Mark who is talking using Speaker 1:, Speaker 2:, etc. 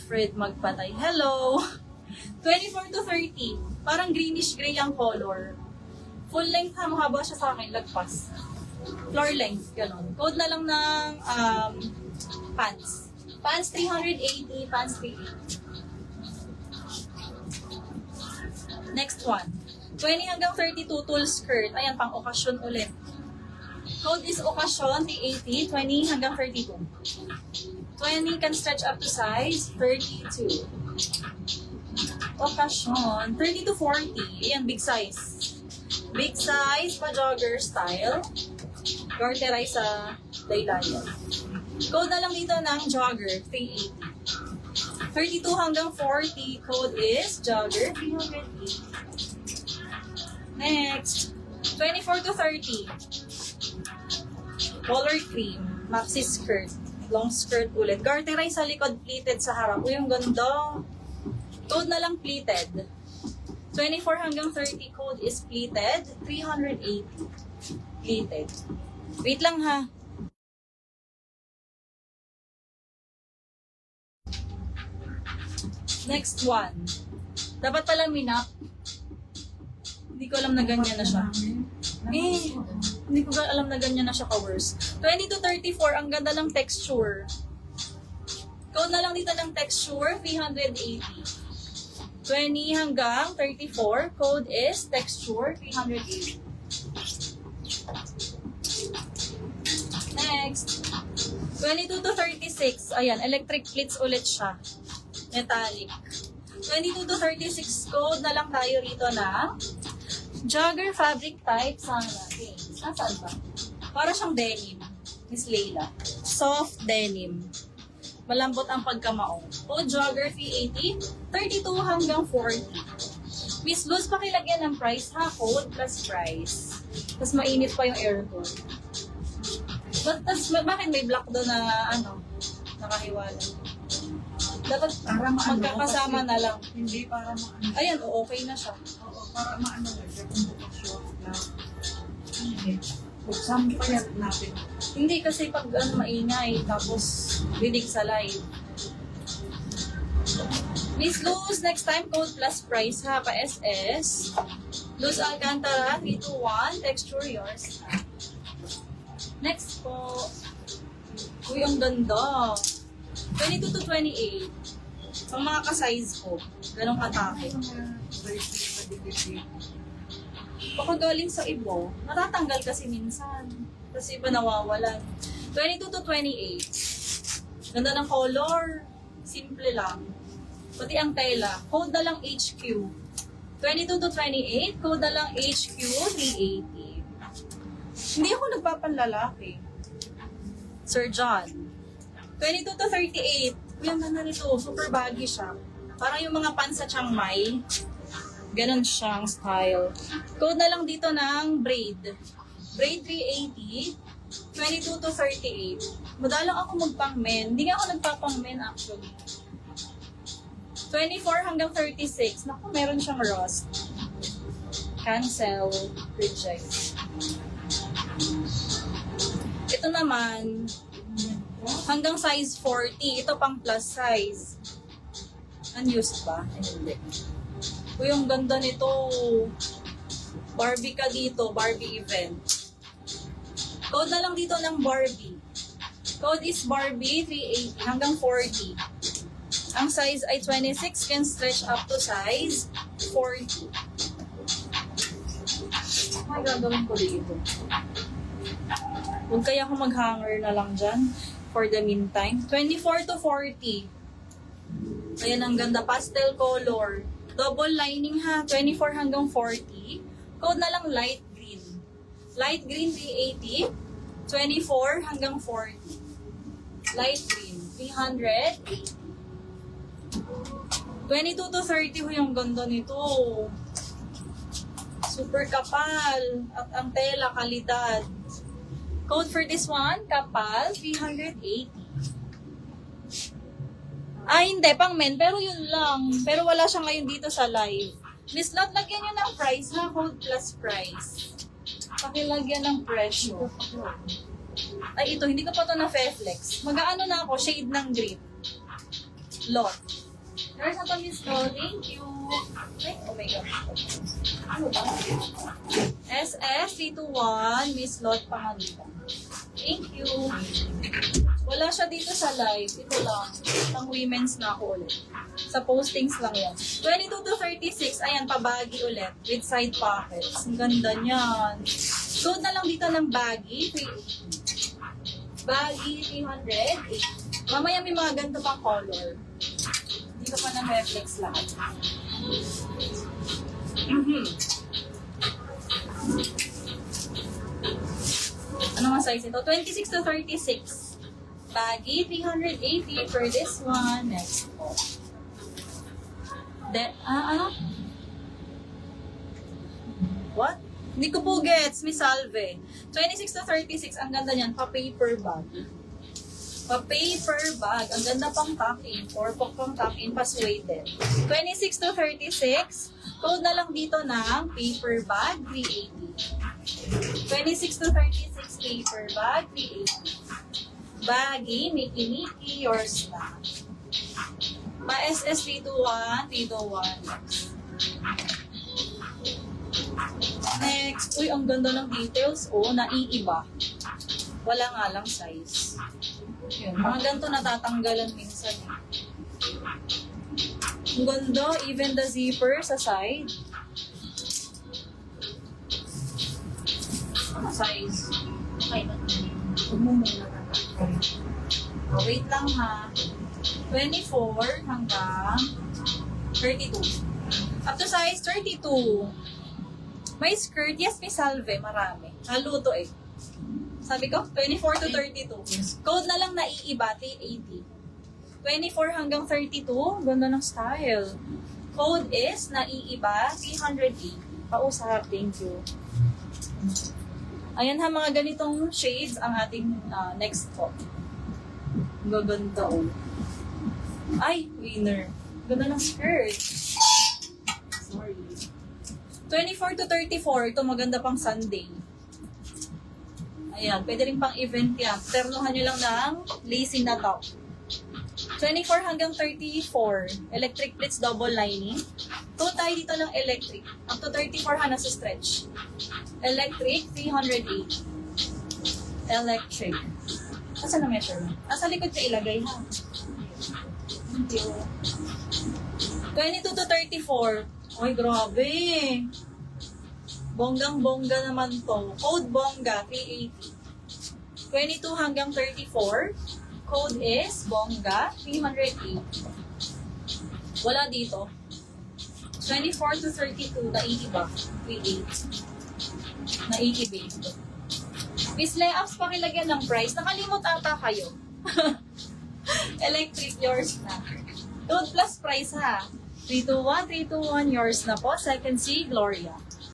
Speaker 1: Alfred Magpatay. Hello! 24 to 30. Parang greenish gray ang color. Full length ha, mahaba siya sa akin, lagpas. Floor length, gano'n. Code na lang ng pants. Pants 380, pants 380. Next one. 20 hanggang 32 tulle skirt. Ayan, pang okasyon ulit. Code is okasyon, 380, 20 hanggang 32. 20 can stretch up to size 32. Okasyon, 30 to 40. Ayan, big size. Big size, pa-jogger style. Garterize sa laylayan. Code na lang dito ng jogger, 380. 32 hanggang 40, code is jogger, 380. Next, 24 to 30. Color cream, maxi skirt, long skirt ulit. Garterize sa likod, pleated sa harap. Uy, yung ganda. Code na lang pleated. 24 hanggang 30 code is pleated, 380. Pleated. Wait lang ha. Next one. Dapat pala minap. Hindi ko alam na ganyan na siya. Hindi ko alam na ganyan na siya ka-worse. 20 to 34, ang ganda ng texture. Code na lang dito ng texture, 380. 20 hanggang 34, code is texture, 380. Next, 22 to 36, ayan, electric pleats ulit siya. Metallic. 22 to 36, code na lang tayo rito na jogger fabric type sana. Okay. Nasaan ba? Para siyang denim. Miss Layla. Soft denim. Malambot ang pagkamao. Code jogger 380, 32 hanggang 40. Miss Luz, pakilagyan ng price ha. Code plus price. Tapos mainit pa yung aircon. Bakit may black doon na nakahiwala? Dapat
Speaker 2: para
Speaker 1: magkakasama na lang.
Speaker 2: Hindi para maano.
Speaker 1: Ayan, okay na siya.
Speaker 2: Oo, para maano na siya. Kung bukas na. Hindi. Buksan pa yan natin.
Speaker 1: Hindi kasi pag maingay, tapos bidig sa live. Miss Luz, next time code plus price ha, pa SS. Luz Alcantara, 321, texture yours. Next po. Uy, ang ganda. 22 to 28. Pang mga ka-size ko. Ganong katake. Baka galing sa ibo, natatanggal kasi minsan. Kasi iba nawawalan. 22 to 28. Ganda ng color. Simple lang. Pati ang tela. Code na lang HQ. 22 to 28. Code na lang HQ 380. Hindi ako nagpapanlalaki. Sir John. 22 to 38. Uy, ang ganda nito. Super baggy siya. Parang yung mga pants sa Chiang Mai. Ganon siyang style. Code na lang dito ng braid. Braid 380. 22 to 38. Madalang ako magpang-men. Hindi nga ako nagpapang-men actually. 24 hanggang 36. Naku, meron siyang rust. Cancel. Reject. Ito naman, hanggang size 40. Ito pang plus size. Unused ba? Ay, hindi. Uy, ang ganda nito. Barbie ka dito. Barbie event. Code na lang dito ng Barbie. Code is Barbie 380 hanggang 40. Ang size ay 26. Can stretch up to size 40. Ay, gagawin ko dito. Huwag kaya ako mag-hanger na lang dyan for the meantime. 24 to 40. Ayan, ang ganda. Pastel color. Double lining ha. 24 hanggang 40. Code na lang light green. Light green 380. 24 hanggang 40. Light green 380. 22 to 30 ho yung ganda nito. Super kapal. At ang tela, kalidad. Code for this one, kapal, 380. Ay, hindi, pang men, pero yun lang. Pero wala siya ngayon dito sa live. Miss Lot, lagyan nyo ng price ha, code plus price. Pakilagyan ng presyo. Ay, ito, hindi ko pa ito na-flex. Mag-aano na ako, shade ng green. Lot. There's na to, Miss Lo. Thank you. Ay, oh my gosh. Ano ba? SS321, Miss Lot Panganiban. Thank you. Wala siya dito sa live. Ito lang. Pang women's na ako ulit. Sa postings lang yan. 22 to 36, ayan, pabagi ulit. With side pockets. Ang ganda niyan. Suot na lang dito ng baggy. Baggy 300. Mamaya may mga ganito pang color. Dito pa ng reflex lahat. Ano nga size ito? 26 to 36. Baggy, 380 for this one. Next po. Ano? What? Hindi ko po gets, Miss Salve. 26 to 36, ang ganda niyan, pa-paper bag. Pa-paper bag. Ang ganda pang tuck-in. 4-pack pang tuck-in, pa-suede. 26 to 36, code na lang dito ng paper bag, 380. 26 to 36, paper bag, 380. Baggy, Mickey, yours na. Pa-SS 321, 321. Next, uy, ang ganda ng details. Oh, naiiba. Wala nga lang size. Yun, mga ganito natatanggalan minsan. Ang ganda, even the zipper sa side. Ano size? Okay na. Huwag mo muna natatanggalin. Oh, wait lang ha. 24 hanggang 32. Up to size 32. May skirt, yes, may salve, marami. Haluto eh. Sabi ko, 24 to 32. Code na lang naiiba, 380. 24 hanggang 32, ganda ng style. Code is naiiba, 380. Pausap, thank you. Ayan ha, mga ganitong shades ang ating next po. Gaganda oh. Ay, winner. Ganda ng skirt. Sorry. 24 to 34, ito maganda pang Sunday. Ayan, pwede rin pang event yan. Ternuhan nyo lang ng lacy na top. 24 hanggang 34, electric pleats double lining. Ito tayo dito ng electric. Up to 34 ha, nasa stretch. Electric, 308. Electric. Asa na measurement? Nasa likod ka ilagay ha. Thank you. 22 to 34. Ay, grabe. Bonggang-bongga naman to. Code bongga, 380. 22 hanggang 34. Code is bongga, 308. Wala dito. 24 to 32, na-80 ba? 380. Na-80 ba ito? Miss Layups, pakilagyan ng price. Nakalimot ata kayo. Electric, yours na. Code plus price ha. 321, 321, yours na po. Second C, Gloria.